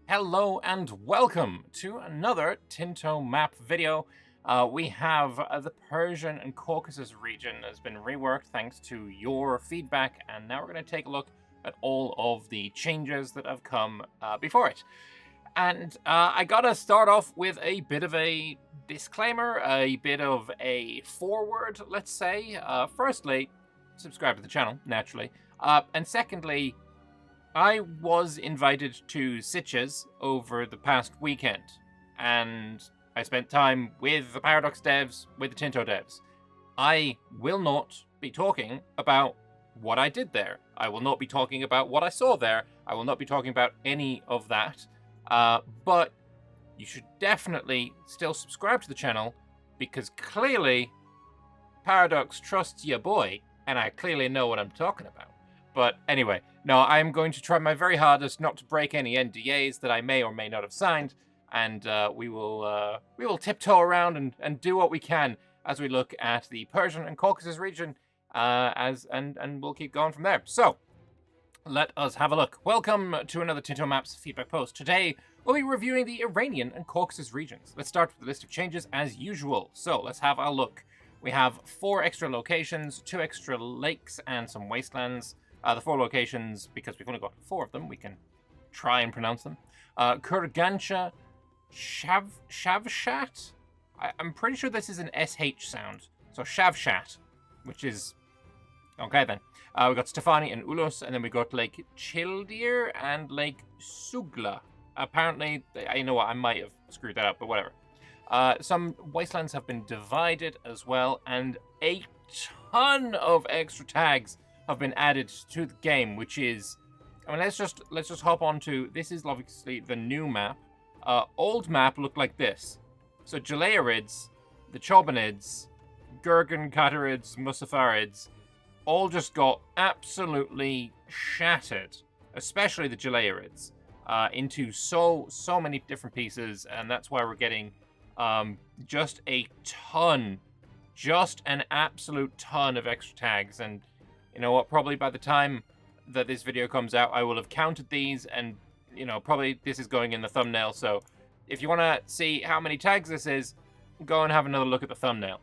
Hello and welcome to another Tinto map video. We have the Persian and Caucasus region has been reworked thanks to your feedback, and now we're going to take a look at all of the changes that have come before it. And I gotta start off with a bit of a disclaimer, a bit of a forward, let's say. Firstly, subscribe to the channel, naturally. And secondly, I was invited to Sitges over the past weekend, and I spent time with the Paradox devs, with the Tinto devs. I will not be talking about what I did there. I will not be talking about what I saw there. I will not be talking about any of that. But you should definitely still subscribe to the channel, because clearly Paradox trusts your boy, and I clearly know what I'm talking about. But anyway, no, I'm going to try my very hardest not to break any NDAs that I may or may not have signed, and we will tiptoe around and do what we can as we look at the Persian and Caucasus region, and we'll keep going from there. So let us have a look. Welcome to another Tinto Maps feedback post. Today we'll be reviewing the Iranian and Caucasus regions. Let's start with the list of changes as usual. So let's have a look. We have 4 extra locations, 2 extra lakes, and some wastelands. The 4 locations, because we've only got 4 of them, we can try and pronounce them. Kurgancha Shavshat? I'm pretty sure this is an SH sound. So Shavshat, which is... Okay then. We got Stefani and Ulos, and then we got Lake Childir and Lake Sugla. Apparently, you know what, I might have screwed that up, but whatever. Some wastelands have been divided as well, and a ton of extra tags have been added to the game, which is, I mean, let's just hop on to, this is obviously the new map. Old map looked like this. So Jalairids, the Chobanids, Gurgan Katarids, Musafarids, all just got absolutely shattered, especially the Jalairids, into so many different pieces, and that's why we're getting just a ton, just an absolute ton of extra tags. And you know what, probably by the time that this video comes out, I will have counted these, and, you know, probably this is going in the thumbnail, so if you want to see how many tags this is, go and have another look at the thumbnail.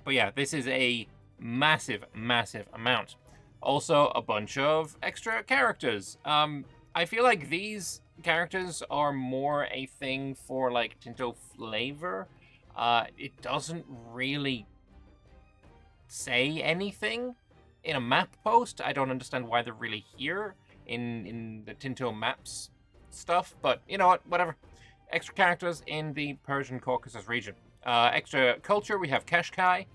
But yeah, this is a massive, massive amount. Also, a bunch of extra characters. I feel like these characters are more a thing for, like, Tinto flavor. It doesn't really say anything in a map post. I don't understand why they're really here in the Tinto maps stuff, but you know what, whatever. Extra characters in the Persian Caucasus region. Extra culture, we have Kashkai.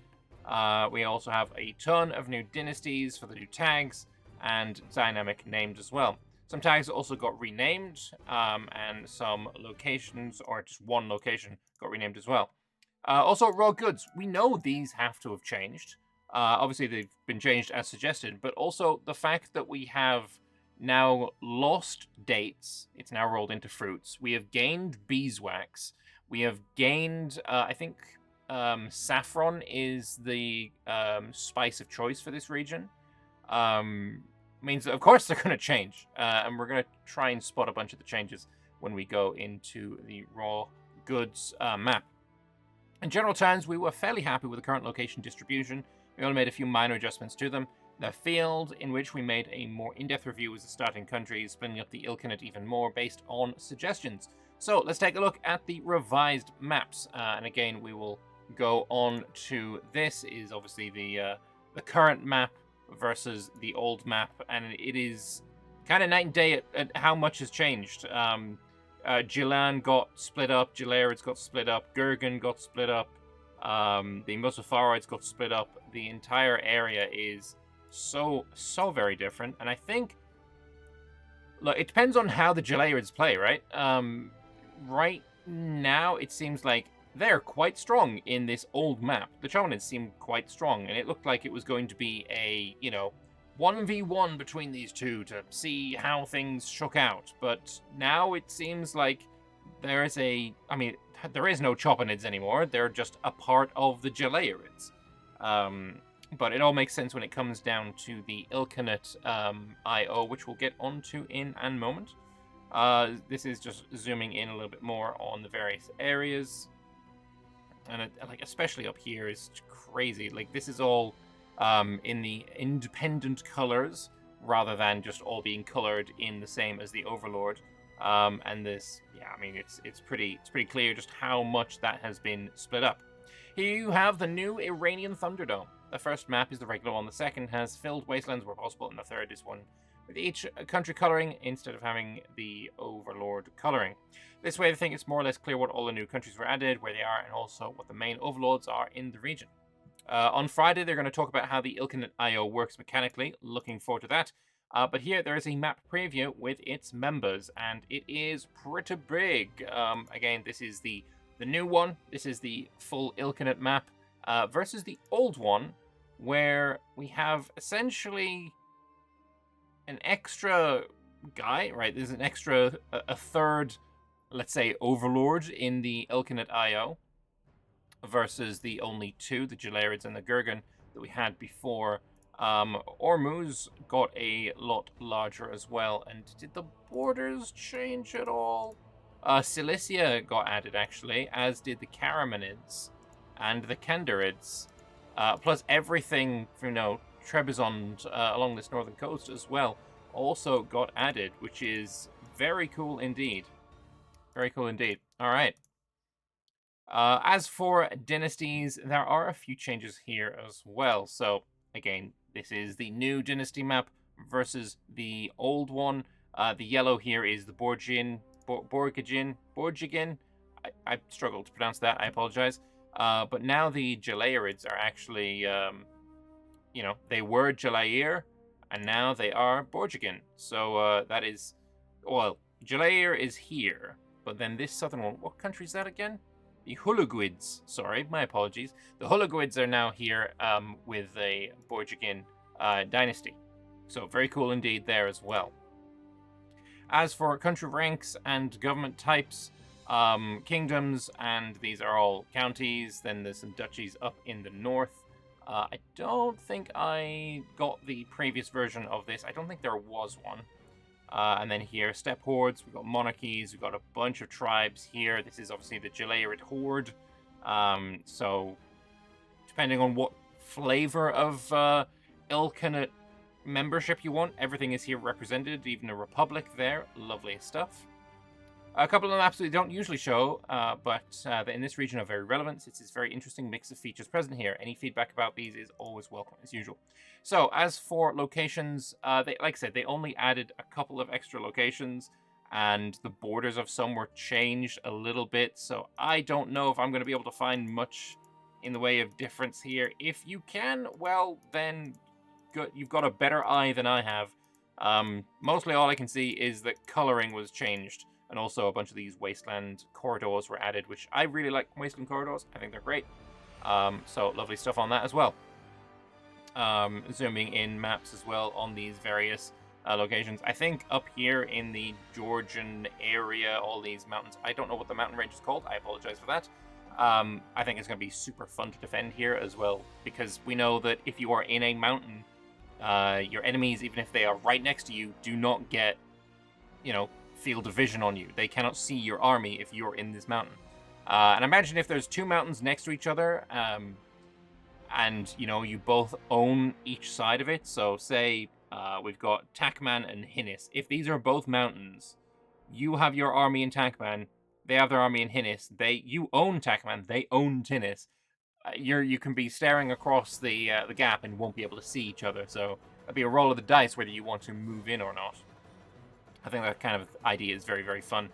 We also have a ton of new dynasties for the new tags, and dynamic named as well. Some tags also got renamed, and some locations, or just one location, got renamed as well. Also, raw goods. We know these have to have changed. Obviously, they've been changed as suggested, but also the fact that we have now lost dates, it's now rolled into fruits. We have gained beeswax. We have gained, I think, saffron is the spice of choice for this region. Means that, of course, they're going to change, and we're going to try and spot a bunch of the changes when we go into the raw goods map. In general terms, we were fairly happy with the current location distribution. We only made a few minor adjustments to them. The field in which we made a more in-depth review was the starting country, splitting up the Ilkhanate even more based on suggestions. So let's take a look at the revised maps. And again, we will go on to this is obviously the current map versus the old map, and it is kind of night and day at how much has changed. Gilan got split up, Jalairids got split up, Gurgan got split up, the Musafarids got split up. The entire area is so very different, and I think, look, it depends on how the Jalairids play, right? Right now, it seems like they're quite strong in this old map. The Chomanids seem quite strong, and it looked like it was going to be a, you know, 1v1 between these two to see how things shook out. But now it seems like there is a... I mean, there is no Chopanids anymore. They're just a part of the Jalairids. But it all makes sense when it comes down to the Ilkhanate IO, which we'll get onto in a moment. This is just zooming in a little bit more on the various areas. And like especially up here is crazy. Like this is all in the independent colors rather than just all being colored in the same as the Overlord. And this, yeah, I mean it's pretty clear just how much that has been split up. Here you have the new Iranian Thunderdome. The first map is the regular one. The second has filled wastelands where possible, and the third is one with each country coloring instead of having the Overlord coloring. This way, I think it's more or less clear what all the new countries were added, where they are, and also what the main overlords are in the region. On Friday, they're going to talk about how the Ilkhanate IO works mechanically. Looking forward to that. But here, there is a map preview with its members, and it is pretty big. Again, this is the new one. This is the full Ilkhanate map versus the old one, where we have essentially an extra guy, right? There's an extra, a third, let's say, overlord in the Ilkhanate IO versus the only two, the Jalarids and the Gurgan, that we had before. Ormuz got a lot larger as well. And did the borders change at all? Cilicia got added, actually, as did the Karamanids and the Kandarids. Plus everything, Trebizond along this northern coast as well also got added, which is very cool indeed. Very cool indeed. All right. As for Dynasties, there are a few changes here as well. So, again, this is the new Dynasty map versus the old one. The yellow here is the Borgian. I struggled to pronounce that. I apologize. But now the Jalarids are actually, they were Jalair, and now they are Borgigan. So that is, well, Jalair is here, but then this southern one, what country is that again? The Hulaguids, sorry, my apologies. The Hulaguids are now here with a Borgigan dynasty. So very cool indeed there as well. As for country ranks and government types, kingdoms, and these are all counties, then there's some duchies up in the north. I don't think I got the previous version of this. I don't think there was one. And then here, steppe hordes, we've got monarchies, we've got a bunch of tribes here. This is obviously the Jalarid horde. So, depending on what flavor of Ilkhanate membership you want, everything is here represented, even a republic there. Lovely stuff. A couple of maps we don't usually show, but in this region are very relevant. It's this very interesting mix of features present here. Any feedback about these is always welcome, as usual. So, as for locations, like I said, they only added a couple of extra locations, and the borders of some were changed a little bit, so I don't know if I'm going to be able to find much in the way of difference here. If you can, well, then good. You've got a better eye than I have. Mostly all I can see is that coloring was changed. And also a bunch of these wasteland corridors were added, which I really like wasteland corridors. I think they're great. So lovely stuff on that as well. Zooming in maps as well on these various locations. I think up here in the Georgian area, all these mountains, I don't know what the mountain range is called. I apologize for that. I think it's going to be super fun to defend here as well, because we know that if you are in a mountain, your enemies, even if they are right next to you, do not get, field of vision on you. They cannot see your army if you're in this mountain. And imagine if there's two mountains next to each other, and you both own each side of it. So say we've got Takman and Hinnis. If these are both mountains, you have your army in Takman, they have their army in Hinnis. You own Takman, they own Tinnis. You can be staring across the gap and won't be able to see each other. So it'll be a roll of the dice whether you want to move in or not. I think that kind of idea is very, very fun.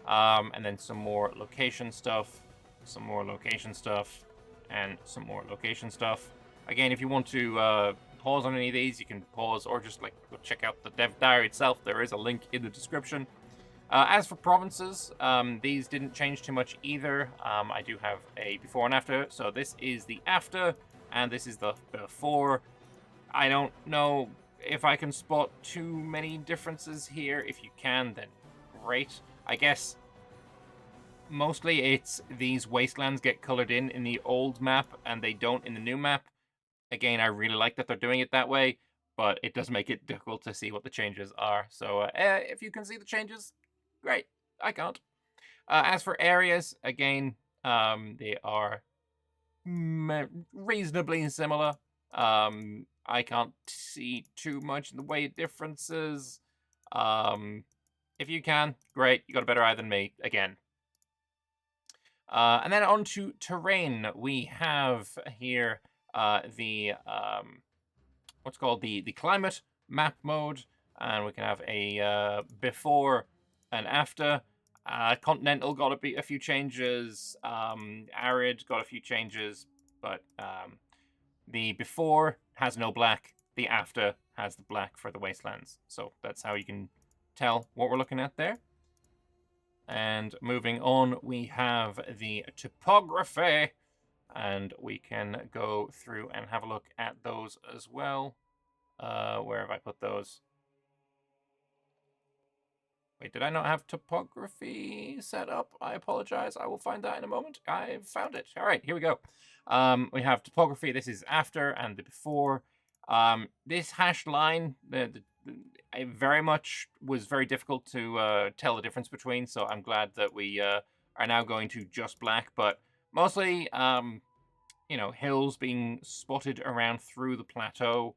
And then some more location stuff, some more location stuff, and some more location stuff. Again, if you want to pause on any of these, you can pause or just go check out the dev diary itself. There is a link in the description. As for provinces, these didn't change too much either. I do have a before and after. So this is the after, and this is the before. I don't know if I can spot too many differences here. If you can, then great. I guess mostly it's these wastelands get colored in the old map and they don't in the new map. Again, I really like that they're doing it that way, but it does make it difficult to see what the changes are. So if you can see the changes, Great. I can't. As for areas, again, they are reasonably similar. I can't see too much in the way of differences. If you can, great. You got a better eye than me, again. And then on to terrain. We have here the what's called the climate map mode, and we can have a before and after. Continental got a few changes. Arid got a few changes, but the before has no black. The after has the black for the wastelands. So that's how you can tell what we're looking at there. And moving on, we have the topography, and we can go through and have a look at those as well. Where have I put those? Wait, did I not have topography set up? I apologize. I will find that in a moment. I found it. All right, here we go. We have topography. This is after and the before. This hashed line, it very much was very difficult to tell the difference between. So I'm glad that we are now going to just black. But mostly, you know, hills being spotted around through the plateau.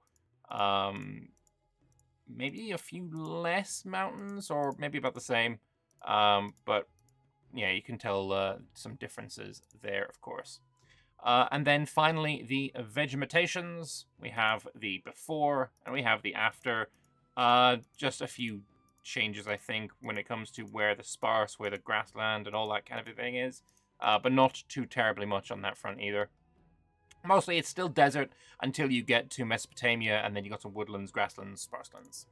Maybe a few less mountains, or maybe about the same. But yeah, you can tell some differences there, of course. And then finally, the vegementations. We have the before and we have the after. Just a few changes, I think, when it comes to where the sparse, where the grassland and all that kind of a thing is. But not too terribly much on that front either. Mostly it's still desert until you get to Mesopotamia, and then you got some woodlands, grasslands, sparselands.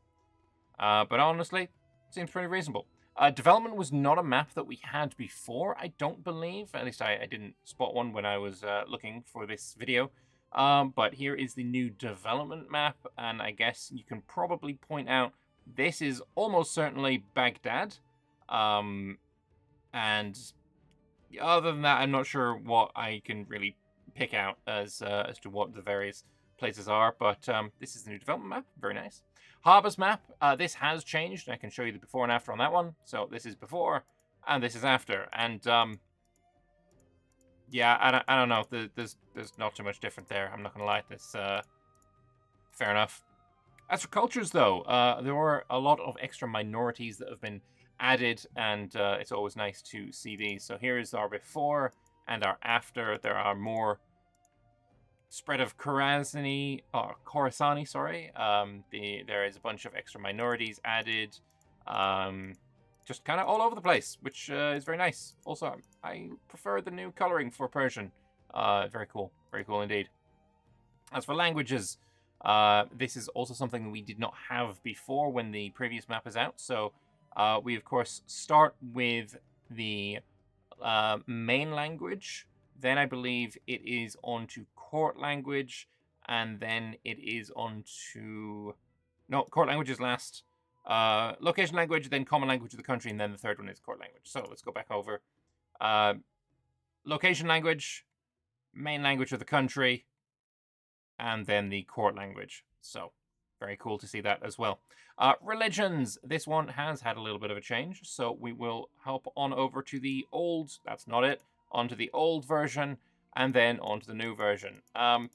But honestly, seems pretty reasonable. Development was not a map that we had before, I don't believe. At least I didn't spot one when I was looking for this video. But here is the new development map, and I guess you can probably point out this is almost certainly Baghdad. And other than that, I'm not sure what I can really pick out as to what the various places are, but this is the new development map. Very nice. Harbor's map. This has changed. I can show you the before and after on that one. So this is before, and this is after. And yeah, I don't know. There's not too much different there. I'm not gonna lie. This fair enough. As for cultures, though, there were a lot of extra minorities that have been added, and it's always nice to see these. So here is our before and our after. There are more spread of Khorassani, sorry. There is a bunch of extra minorities added, just kind of all over the place, which is very nice. Also, I prefer the new coloring for Persian. Very cool indeed. As for languages, this is also something we did not have before when the previous map is out. So we of course start with the main language. Then I believe it is on to court language, and then it is on to... No, court language is last. Location language, then common language of the country, and then the third one is court language. So let's go back over. Location language, main language of the country, and then the court language. So very cool to see that as well. Religions. This one has had a little bit of a change, so we will hop on over to the old... That's not it. Onto the old version, and then onto the new version. Not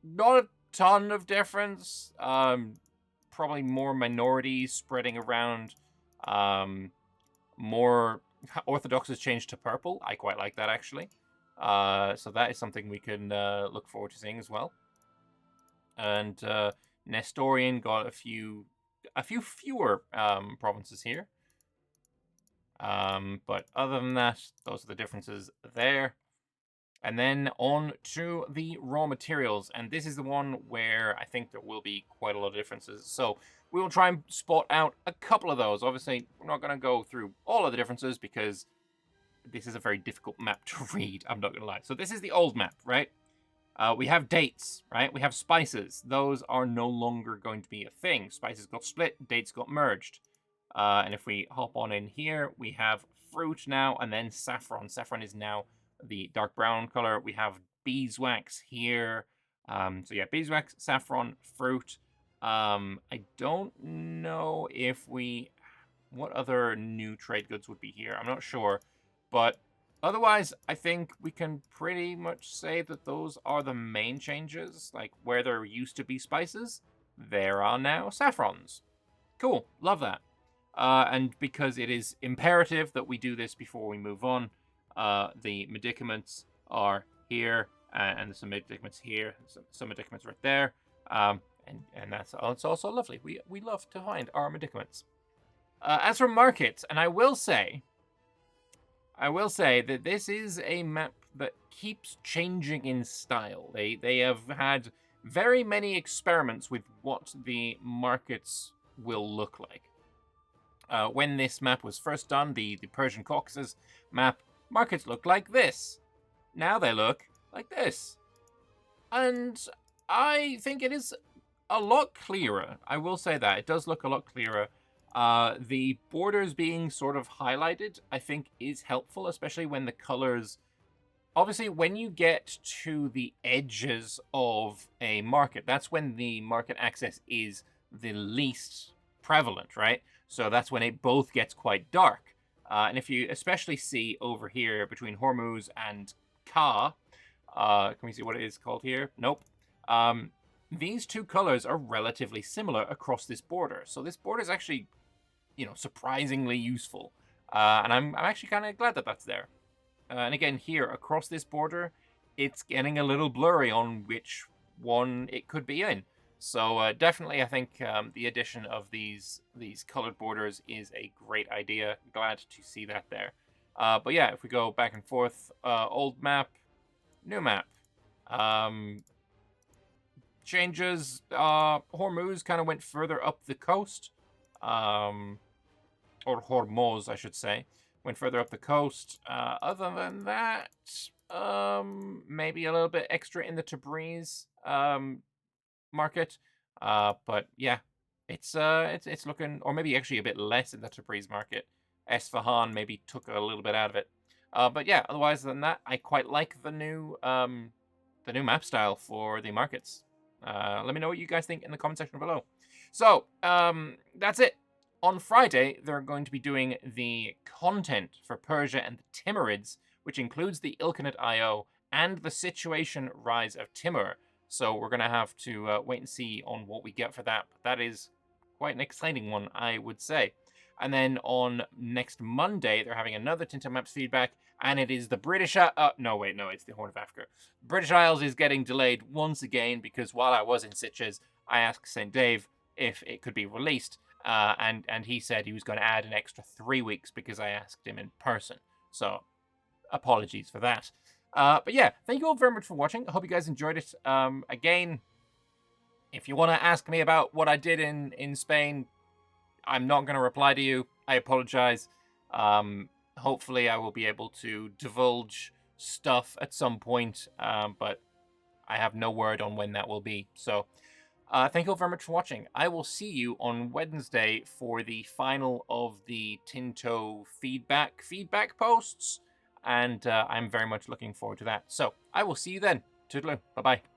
a ton of difference. Probably more minorities spreading around. More Orthodox has changed to purple. I quite like that, actually. So that is something we can look forward to seeing as well. And Nestorian got a few fewer provinces here. But other than that, those are the differences there. And then on to the raw materials. And this is the one where I think there will be quite a lot of differences. So we will try and spot out a couple of those. Obviously, we're not going to go through all of the differences because this is a very difficult map to read. I'm not going to lie. So this is the old map, right? We have dates, right? We have spices. Those are no longer going to be a thing. Spices got split, dates got merged. And if we hop on in here, we have fruit now, and then saffron. Saffron is now the dark brown color. We have beeswax here. So yeah, beeswax, saffron, fruit. I don't know if we... what other new trade goods would be here? I'm not sure. But otherwise, I think we can pretty much say that those are the main changes. Like, where there used to be spices, there are now saffrons. Cool. Love that. And because it is imperative that we do this before we move on, the medicaments are here, and some medicaments here, some medicaments right there. And that's it's also lovely. We love to find our medicaments. As for markets, and I will say that this is a map that keeps changing in style. They have had very many experiments with what the markets will look like. When this map was first done, the Persian Caucasus map, markets looked like this. Now they look like this. And I think it is a lot clearer. I will say that. It does look a lot clearer. The borders being sort of highlighted, I think, is helpful, especially when the colors... Obviously, when you get to the edges of a market, that's when the market access is the least prevalent, right? So that's when it both gets quite dark. And if you especially see over here between Hormuz and Ka, can we see what it is called here? Nope. These two colors are relatively similar across this border. So this border is actually, surprisingly useful. And I'm actually kind of glad that that's there. And again, here across this border, it's getting a little blurry on which one it could be in. So definitely, I think the addition of these colored borders is a great idea. Glad to see that there. But yeah, if we go back and forth, old map, new map. Changes. Hormuz kind of went further up the coast. Or Hormuz, I should say. Went further up the coast. Other than that, maybe a little bit extra in the Tabriz market. But yeah, it's looking, or maybe actually a bit less in the Tabriz market. Esfahan maybe took a little bit out of it. But yeah, otherwise than that, I quite like the new map style for the markets. Let me know what you guys think in the comment section below. So that's it. On Friday, they're going to be doing the content for Persia and the Timurids, which includes the Ilkhanate IO and the Situation Rise of Timur. So we're going to have to wait and see on what we get for that. But that is quite an exciting one, I would say. And then on next Monday, they're having another Tinto Maps feedback, and it is the British... it's the Horn of Africa. British Isles is getting delayed once again because while I was in Sitges, I asked St. Dave if it could be released. And he said he was going to add an extra 3 weeks because I asked him in person. So, apologies for that. But yeah, thank you all very much for watching. I hope you guys enjoyed it. Again, if you want to ask me about what I did in Spain, I'm not going to reply to you. I apologize. Hopefully I will be able to divulge stuff at some point, but I have no word on when that will be. So... thank you all very much for watching. I will see you on Wednesday for the final of the Tinto feedback posts, and I'm very much looking forward to that. So I will see you then. Toodaloo. Bye-bye.